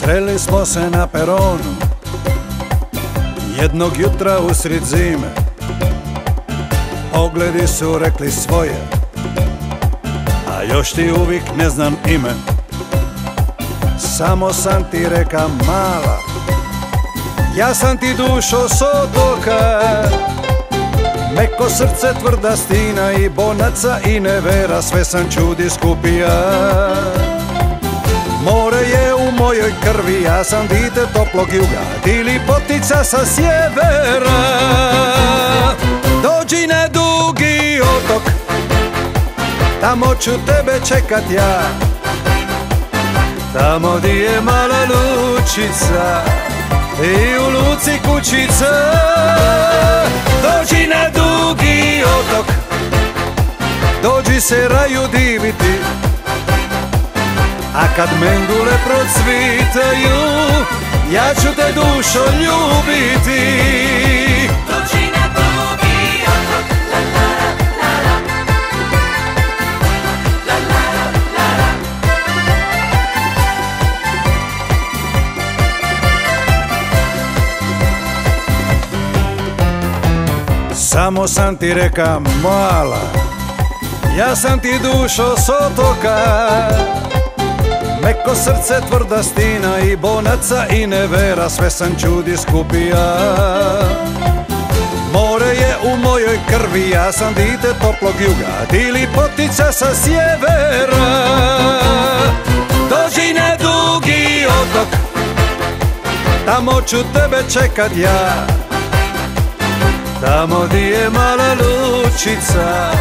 Sreli smo se na peronu jednog jutra usred zime. Pogledi su rekli svoje, a još ti uvijek ne znam ime. Samo sam ti reka mala, ja sam ti dušo s otoka. Meko srce, tvrda stina i bonaca i nevera, sve sam čudi skupija. More je u mojoj krvi, ja sam dite toplog juga, ti lipotica sa sjevera. Dođi na Dugi otok, tamo ću tebe čekat ja. Tamo di je mala lučica i u luci kućica. Dođi na Dugi otok, dođi se raju diviti, a kad mendule procvitaju, ja ću te dušo ljubiti. Dođi na Dugi otok, la la la la la la la la. Samo sam ti reka mala, ja sam ti dušo s otoka. Meko srce, tvrda stina i bonaca i nevera, sve sam čudi skupija. More je u mojoj krvi, ja sam dite toplog juga, ti lipotica sa sjevera. Dođi na Dugi otok, tamo ću tebe čekat ja. Tamo di je mala lučica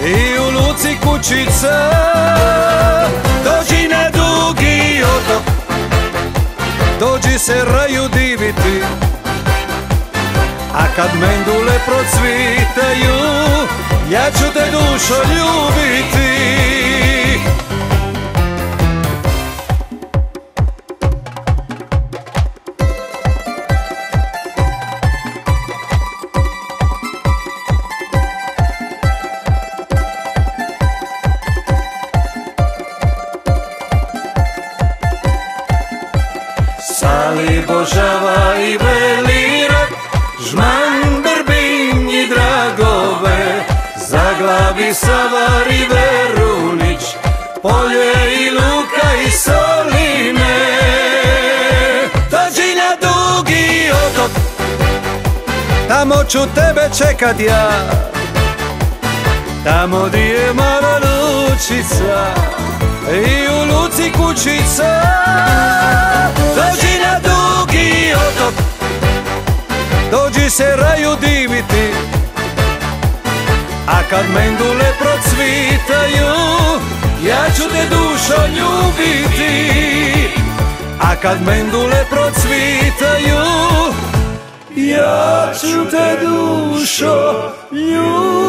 i u luci kućica. Dođi na Dugi otok, dođi se raju diviti, a kad mendule procvitaju, ja ću te dušo ljubiti. Sali Božava i Velirad, Žman, Brbinj i Dragove, Zaglavi, Savar i Verunić, Polje i Luka i Soline. Dođi na Dugi otok, tamo ću tebe čekat ja. Tamo di je mala lučica i u luci kućica. Dođi na Dugi otok, dođi se raju diviti, a kad mendule procvitaju, ja ću te dušo ljubiti. A kad mendule procvitaju, ja ću te dušo ljubiti.